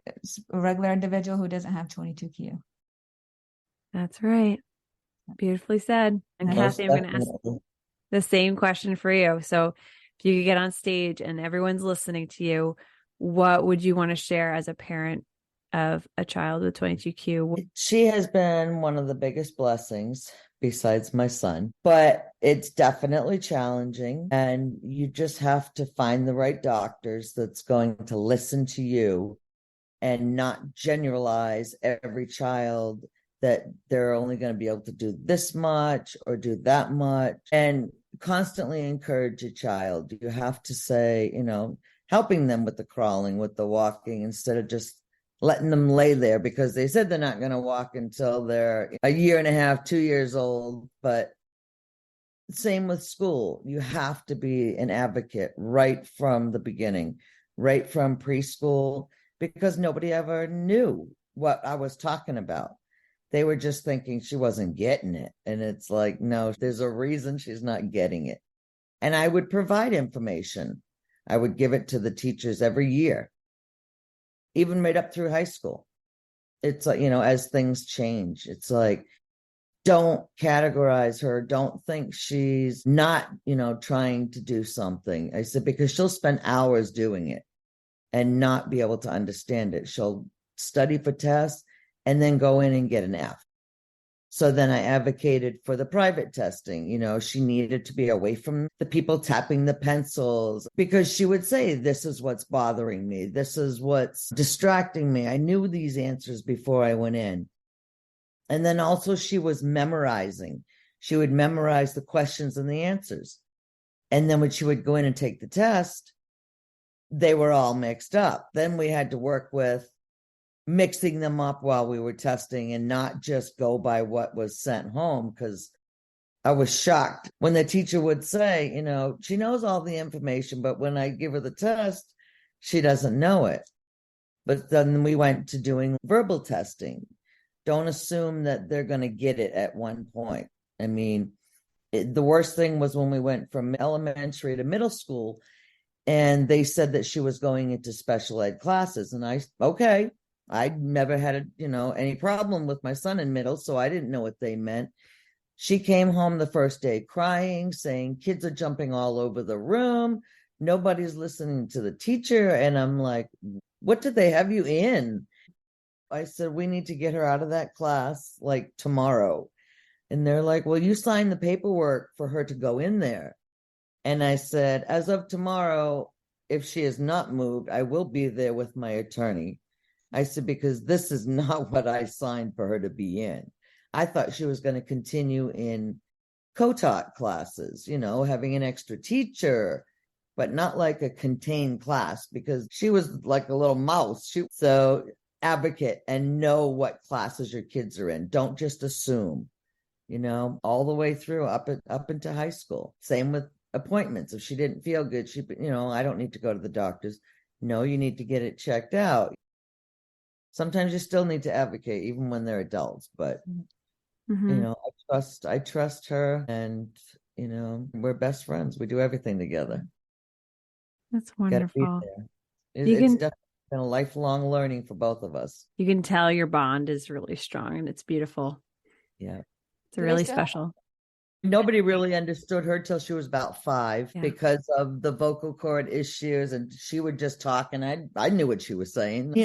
Speaker 2: a regular individual who doesn't have 22Q.
Speaker 1: That's right. Beautifully said. And Cathy, I'm going to ask. The same question for you. So if you could get on stage and everyone's listening to you, what would you want to share as a parent of a child with 22q?
Speaker 3: She has been one of the biggest blessings besides my son, but it's definitely challenging. And you just have to find the right doctors that's going to listen to you and not generalize every child that they're only going to be able to do this much or do that much, and constantly encourage a child. You have to say, helping them with the crawling, with the walking, instead of just letting them lay there, because they said they're not going to walk until they're a year and a half, 2 years old. But same with school. You have to be an advocate right from the beginning, right from preschool, because nobody ever knew what I was talking about. They were just thinking she wasn't getting it. And it's like, no, there's a reason she's not getting it. And I would provide information. I would give it to the teachers every year, even right up through high school. It's like, as things change, it's like, don't categorize her. Don't think she's not, trying to do something. I said, because she'll spend hours doing it and not be able to understand it. She'll study for tests and then go in and get an F. So then I advocated for the private testing. She needed to be away from the people tapping the pencils, because she would say, this is what's bothering me. This is what's distracting me. I knew these answers before I went in. And then also she was memorizing. She would memorize the questions and the answers. And then when she would go in and take the test, they were all mixed up. Then we had to work with mixing them up while we were testing and not just go by what was sent home, because I was shocked when the teacher would say, she knows all the information, but when I give her the test, she doesn't know it. But then we went to doing verbal testing. Don't assume that they're going to get it at one point. I mean, the worst thing was when we went from elementary to middle school, and they said that she was going into special ed classes. And I'd never had any problem with my son in middle, so I didn't know what they meant. She came home the first day crying, saying kids are jumping all over the room. Nobody's listening to the teacher. And I'm like, what did they have you in? I said, we need to get her out of that class like tomorrow. And they're like, well, you signed the paperwork for her to go in there. And I said, as of tomorrow, if she is not moved, I will be there with my attorney. I said, because this is not what I signed for her to be in. I thought she was going to continue in co-taught classes, having an extra teacher, but not like a contained class, because she was like a little mouse. So advocate and know what classes your kids are in. Don't just assume, all the way through up into high school. Same with appointments. If she didn't feel good, I don't need to go to the doctors. No, you need to get it checked out. Sometimes you still need to advocate even when they're adults, but I trust her, and we're best friends. We do everything together.
Speaker 1: That's wonderful.
Speaker 3: It's definitely been a lifelong learning for both of us.
Speaker 1: You can tell your bond is really strong, and it's beautiful.
Speaker 3: Yeah.
Speaker 1: It's really special.
Speaker 3: Nobody really understood her till she was about 5 because of the vocal cord issues, and she would just talk, and I knew what she was saying,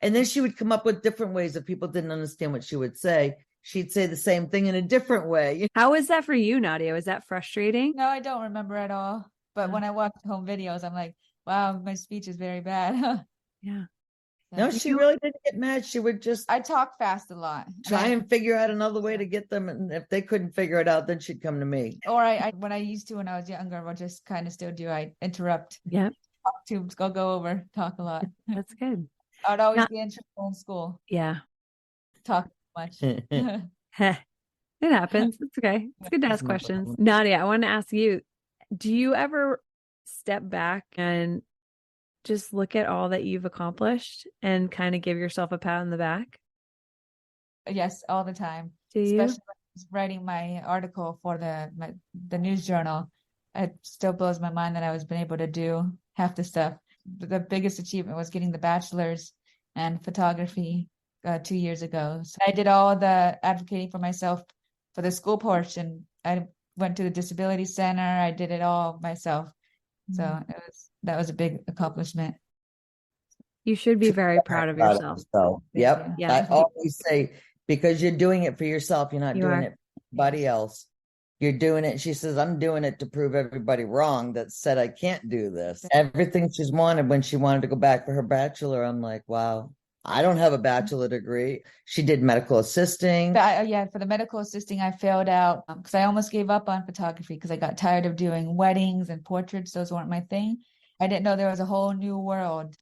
Speaker 3: and then she would come up with different ways. If people didn't understand what she would say, she'd say the same thing in a different way.
Speaker 1: How was that for you, Nadia? Was that frustrating?
Speaker 2: No, I don't remember at all. But when I watch home videos, I'm like, wow, my speech is very bad.
Speaker 1: Yeah.
Speaker 3: No, she really didn't get mad. She would just...
Speaker 2: I talk fast a lot.
Speaker 3: Try and figure out another way to get them. And if they couldn't figure it out, then she'd come to me.
Speaker 2: Or I when I used to when I was younger, I just kind of still do. I interrupt.
Speaker 1: Yeah.
Speaker 2: Talk to go over, talk a lot.
Speaker 1: That's good.
Speaker 2: I'd always be in trouble in school.
Speaker 1: Yeah.
Speaker 2: Talk too much.
Speaker 1: It happens. It's okay. It's good to ask questions. Nadia, I want to ask you, do you ever step back and just look at all that you've accomplished and kind of give yourself a pat on the back?
Speaker 2: Yes, all the time.
Speaker 1: Do you?
Speaker 2: Especially when I was writing my article for the news journal. It still blows my mind that I was been able to do half the stuff. The biggest achievement was getting the bachelor's in photography 2 years ago. So I did all the advocating for myself for the school portion. I went to the disability center. I did it all myself. So that was a big accomplishment.
Speaker 1: You should be very proud of yourself.
Speaker 3: Yep.
Speaker 1: Yeah.
Speaker 3: I always say, because you're doing it for yourself, you're not doing it for anybody else. You're doing it. She says, I'm doing it to prove everybody wrong that said I can't do this. Everything she's wanted when she wanted to go back for her bachelor, I'm like, wow, I don't have a bachelor degree. She did medical assisting.
Speaker 2: But for the medical assisting, I failed out because I almost gave up on photography because I got tired of doing weddings and portraits. Those weren't my thing. I didn't know there was a whole new world.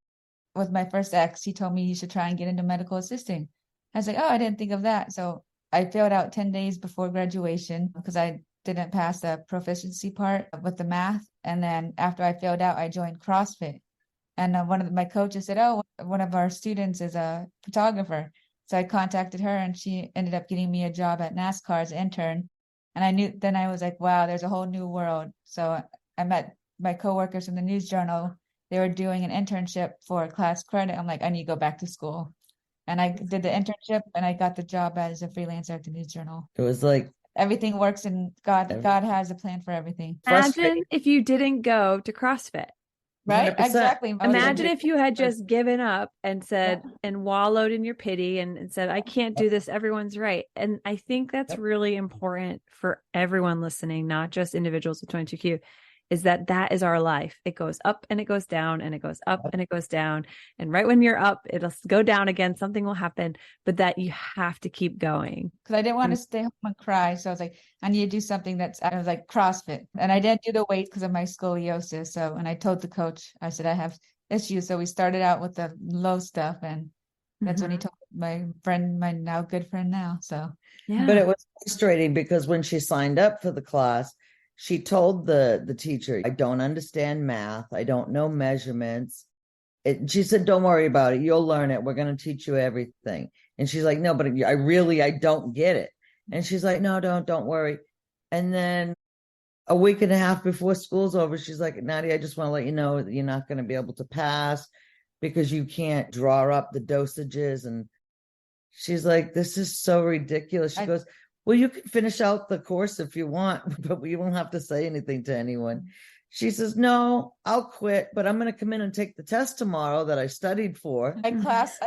Speaker 2: With my first ex, he told me you should try and get into medical assisting. I was like, oh, I didn't think of that. So I failed out 10 days before graduation because I didn't pass the proficiency part with the math. And then after I failed out, I joined CrossFit. And one of my coaches said, oh, one of our students is a photographer. So I contacted her and she ended up getting me a job at NASCAR as an intern. And then I was like, wow, there's a whole new world. So I met my coworkers in the news journal. They were doing an internship for class credit. I'm like, I need to go back to school. And I did the internship and I got the job as a freelancer at the news journal.
Speaker 3: It was like
Speaker 2: everything works and God has a plan for everything.
Speaker 1: Imagine if you didn't go to CrossFit.
Speaker 2: Right?
Speaker 3: 100%.
Speaker 2: Exactly.
Speaker 1: Imagine if you had just given up and said, and wallowed in your pity and said, I can't do this. Everyone's right. And I think that's really important for everyone listening, not just individuals with 22Q, is that is our life. It goes up and it goes down and it goes up and it goes down. And right when you're up, it'll go down again. Something will happen, but that you have to keep going.
Speaker 2: Because I didn't want to stay home and cry. So I was like, I need to do something I was like CrossFit. And I didn't do the weights because of my scoliosis. So, and I told the coach, I said, I have issues. So we started out with the low stuff. And that's when he told my friend, my now good friend now. So,
Speaker 3: but it was frustrating because when she signed up for the class, she told the teacher, I don't understand math. I don't know measurements. She said, don't worry about it. You'll learn it. We're going to teach you everything. And she's like, no, but I don't get it. And she's like, no, don't worry. And then a week and a half before school's over, she's like, Nadia, I just want to let you know that you're not going to be able to pass because you can't draw up the dosages. And she's like, this is so ridiculous. She goes, well, you can finish out the course if you want, but we won't have to say anything to anyone. She says, no, I'll quit, but I'm going to come in and take the test tomorrow that I studied for.
Speaker 2: My class,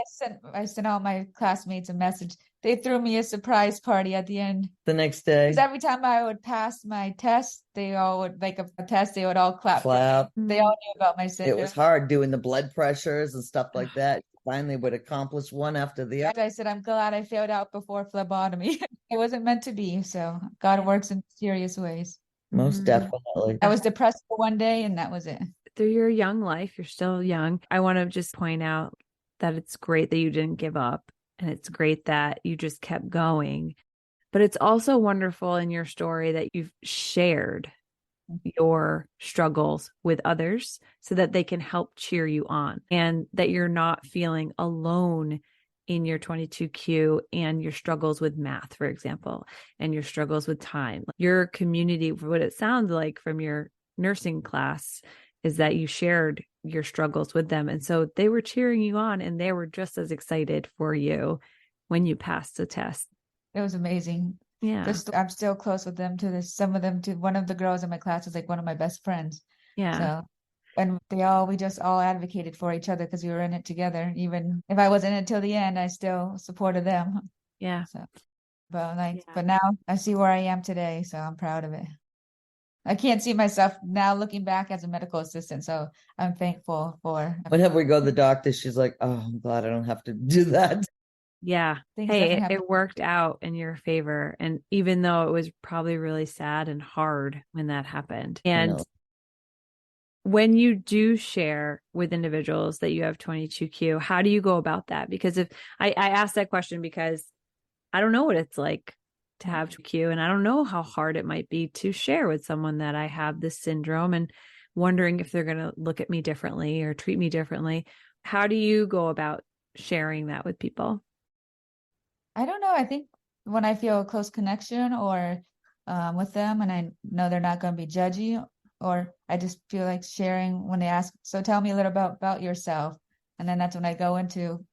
Speaker 2: I sent all my classmates a message. They threw me a surprise party at the end.
Speaker 3: The next day.
Speaker 2: Because every time I would pass my test, they all would make a test. They would all clap. They all knew about my syndrome.
Speaker 3: It was hard doing the blood pressures and stuff like that. Finally would accomplish one after the other.
Speaker 2: I said, I'm glad I failed out before phlebotomy. It wasn't meant to be. So God works in mysterious ways.
Speaker 3: Most definitely.
Speaker 2: I was depressed for one day and that was it.
Speaker 1: Through your young life, you're still young. I want to just point out that it's great that you didn't give up and it's great that you just kept going. But it's also wonderful in your story that you've shared your struggles with others so that they can help cheer you on and that you're not feeling alone in your 22Q and your struggles with math, for example, and your struggles with time. Your community, what it sounds like from your nursing class, is that you shared your struggles with them. And so they were cheering you on and they were just as excited for you when you passed the test.
Speaker 2: It was amazing.
Speaker 1: Yeah.
Speaker 2: I'm still close with them one of the girls in my class is like one of my best friends.
Speaker 1: Yeah.
Speaker 2: So, and we just all advocated for each other because we were in it together. Even if I wasn't in it till the end, I still supported them.
Speaker 1: Yeah.
Speaker 2: So, but now I see where I am today. So I'm proud of it. I can't see myself now looking back as a medical assistant. So I'm thankful for.
Speaker 3: Whenever we go to the doctor, she's like, oh, I'm glad I don't have to do that.
Speaker 1: Yeah. Hey, it worked out in your favor. And even though it was probably really sad and hard when that happened. And when you do share with individuals that you have 22Q, how do you go about that? Because if I asked that question because I don't know what it's like to have 22Q, and I don't know how hard it might be to share with someone that I have this syndrome and wondering if they're going to look at me differently or treat me differently. How do you go about sharing that with people?
Speaker 2: I don't know. I think when I feel a close connection or with them and I know they're not going to be judgy, or I just feel like sharing when they ask, so tell me a little about yourself. And then that's when I go into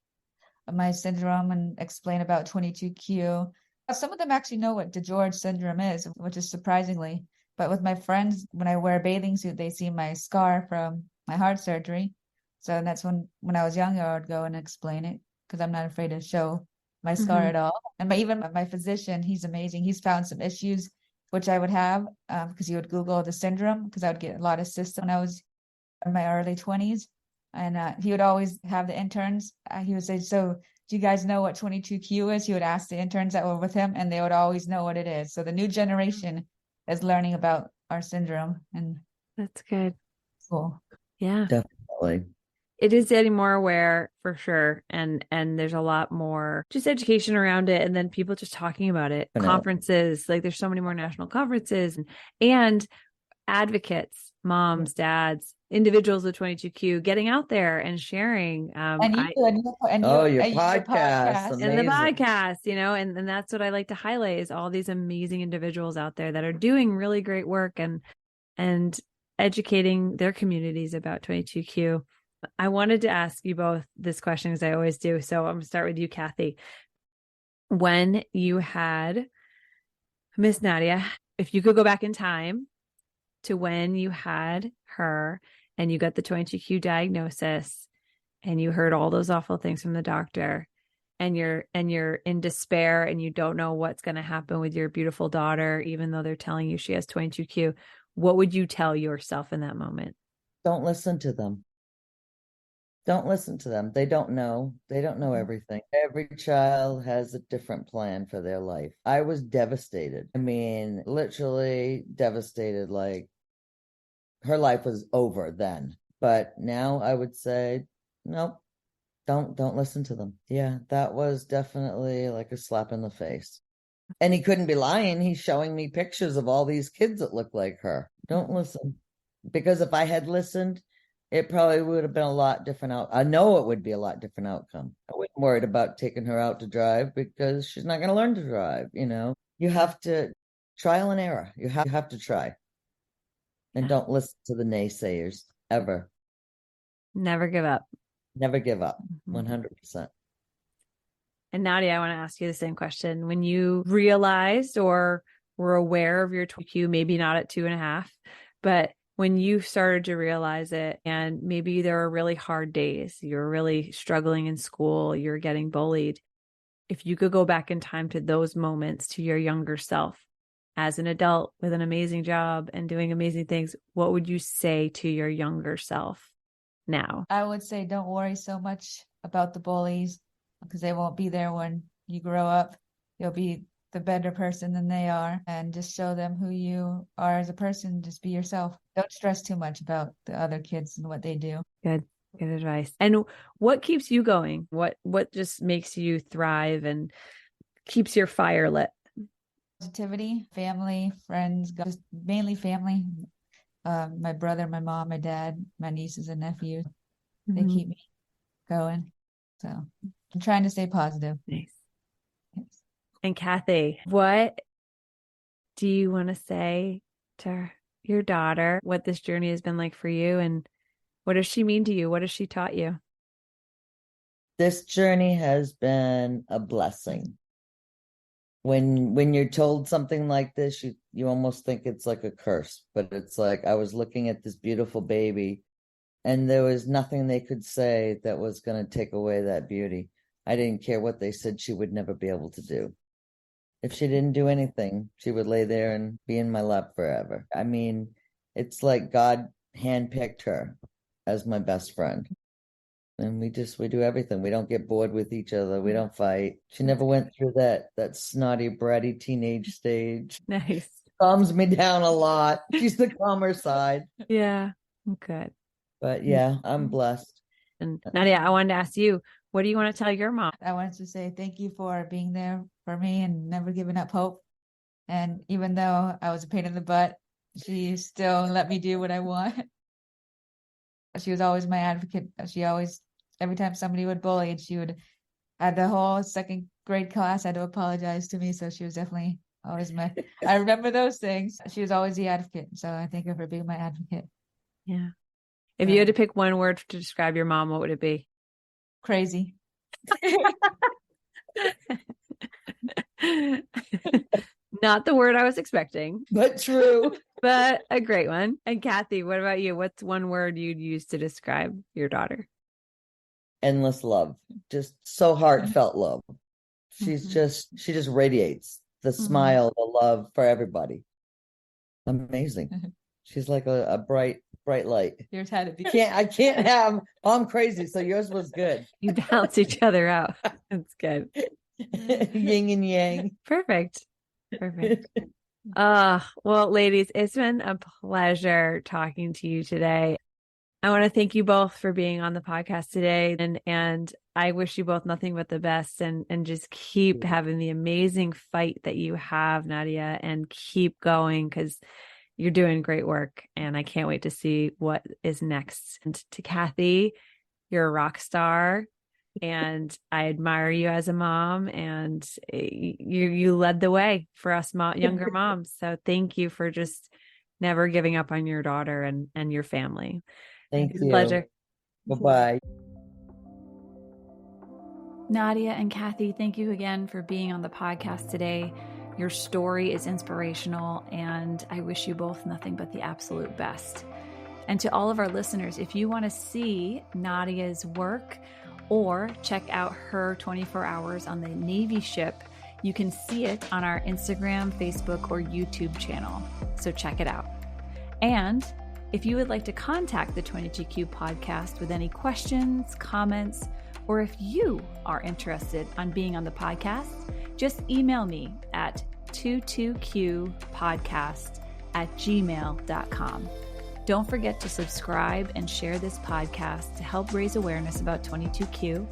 Speaker 2: my syndrome and explain about 22Q. Some of them actually know what DeGeorge syndrome is, which is surprisingly. But with my friends, when I wear a bathing suit, they see my scar from my heart surgery. So that's when I was younger, I would go and explain it because I'm not afraid to show my scar at all. And even my physician, he's amazing. He's found some issues which I would have because he would Google the syndrome because I would get a lot of cysts when I was in my early 20s. And he would always have the interns. He would say, so do you guys know what 22q is? He would ask the interns that were with him, and they would always know what it is. So the new generation is learning about our syndrome, and
Speaker 1: that's good.
Speaker 2: Cool.
Speaker 1: Yeah,
Speaker 3: Definitely.
Speaker 1: It is getting more aware for sure. And there's a lot more just education around it. And then people just talking about it. Conferences, like there's so many more national conferences and advocates, moms, dads, individuals with 22q getting out there and sharing.
Speaker 3: Your podcast.
Speaker 1: And the podcast, and that's what I like to highlight is all these amazing individuals out there that are doing really great work and educating their communities about 22q. I wanted to ask you both this question as I always do. So I'm going to start with you, Cathy. When you had Miss Nadia, if you could go back in time to when you had her and you got the 22q diagnosis and you heard all those awful things from the doctor and you're in despair and you don't know what's going to happen with your beautiful daughter, even though they're telling you she has 22q, what would you tell yourself in that moment?
Speaker 3: Don't listen to them. Don't listen to them. They don't know. They don't know everything. Every child has a different plan for their life. I was devastated. I mean, literally devastated. Like her life was over then. But now I would say, nope, don't listen to them. Yeah, that was definitely like a slap in the face. And he couldn't be lying. He's showing me pictures of all these kids that look like her. Don't listen. Because if I had listened, it probably would have been a lot different I know it would be a lot different outcome. I wasn't worried about taking her out to drive because she's not going to learn to drive. You have to trial and error. You have to try. And don't listen to the naysayers ever.
Speaker 1: Never give up.
Speaker 3: Never give up. 100%.
Speaker 1: And Nadia, I want to ask you the same question. When you realized or were aware of your 22q, maybe not at 2.5, but when you started to realize it, and maybe there were really hard days, you're really struggling in school, you're getting bullied. If you could go back in time to those moments, to your younger self, as an adult with an amazing job and doing amazing things, what would you say to your younger self now?
Speaker 2: I would say don't worry so much about the bullies because they won't be there when you grow up. You'll be the better person than they are, and just show them who you are as a person. Just be yourself. Don't stress too much about the other kids and what they do.
Speaker 1: Good advice. And what keeps you going? What just makes you thrive and keeps your fire lit?
Speaker 2: Positivity, family, friends, just mainly family. My brother, my mom, my dad, my nieces and nephews. They keep me going. So I'm trying to stay positive.
Speaker 1: Nice. And Cathy, what do you want to say to your daughter, what this journey has been like for you, and what does she mean to you? What has she taught you?
Speaker 3: This journey has been a blessing. When you're told something like this, you almost think it's like a curse, but it's like I was looking at this beautiful baby and there was nothing they could say that was going to take away that beauty. I didn't care what they said she would never be able to do. If she didn't do anything, she would lay there and be in my lap forever. I mean, it's like God handpicked her as my best friend. And we do everything. We don't get bored with each other. We don't fight. She never went through that snotty, bratty teenage stage.
Speaker 1: Nice.
Speaker 3: Calms me down a lot. She's the calmer side.
Speaker 1: Yeah. Good.
Speaker 3: But yeah, I'm blessed.
Speaker 1: And Nadia, I wanted to ask you, what do you want to tell your mom?
Speaker 2: I wanted to say thank you for being there for me and never giving up hope. And even though I was a pain in the butt, she still let me do what I want. She was always my advocate. She always, every time somebody would bully, she would, at the whole second grade class, had to apologize to me. So she was definitely always I remember those things. She was always the advocate. So I thank her for being my advocate.
Speaker 1: Yeah. If you had to pick one word to describe your mom, what would it be?
Speaker 2: Crazy.
Speaker 4: Not the word I was expecting,
Speaker 3: but true.
Speaker 4: but a great one. And Cathy, what about you? What's one word you'd use to describe your daughter?
Speaker 3: Endless love. Just so heartfelt love. She just radiates the smile, the love for everybody. Amazing. She's like a bright light.
Speaker 2: Yours had to be.
Speaker 3: I can't have, I'm crazy, so yours was good.
Speaker 4: You balance each other out. That's good.
Speaker 3: Yin and yang.
Speaker 4: Perfect. Well, ladies, it's been a pleasure talking to you today. I want to thank you both for being on the podcast today, and I wish you both nothing but the best, and just keep having the amazing fight that you have, Nadia, and keep going, because you're doing great work, and I can't wait to see what is next. And to Cathy, you're a rock star, and I admire you as a mom, and you led the way for us younger moms. So thank you for just never giving up on your daughter and your family.
Speaker 3: Thank you.
Speaker 4: Pleasure.
Speaker 3: Bye-bye.
Speaker 1: Nadia and Cathy, thank you again for being on the podcast today. Your story is inspirational, and I wish you both nothing but the absolute best. And to all of our listeners, if you want to see Nadia's work or check out her 24 hours on the Navy ship, you can see it on our Instagram, Facebook, or YouTube channel. So check it out. And if you would like to contact the 22Q podcast with any questions, comments, or if you are interested on being on the podcast, just email me at 22qpodcast@gmail.com. Don't forget to subscribe and share this podcast to help raise awareness about 22Q.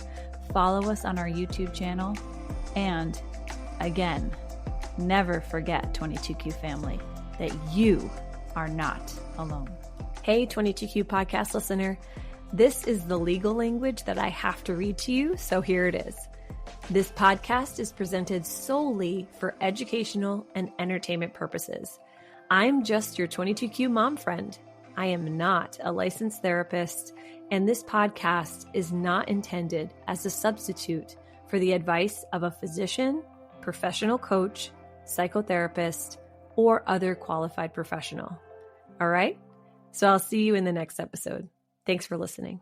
Speaker 1: Follow us on our YouTube channel. And again, never forget, 22Q family, that you are not alone. Hey, 22Q podcast listener. This is the legal language that I have to read to you, so here it is. This podcast is presented solely for educational and entertainment purposes. I'm just your 22Q mom friend. I am not a licensed therapist, and this podcast is not intended as a substitute for the advice of a physician, professional coach, psychotherapist, or other qualified professional. All right? So I'll see you in the next episode. Thanks for listening.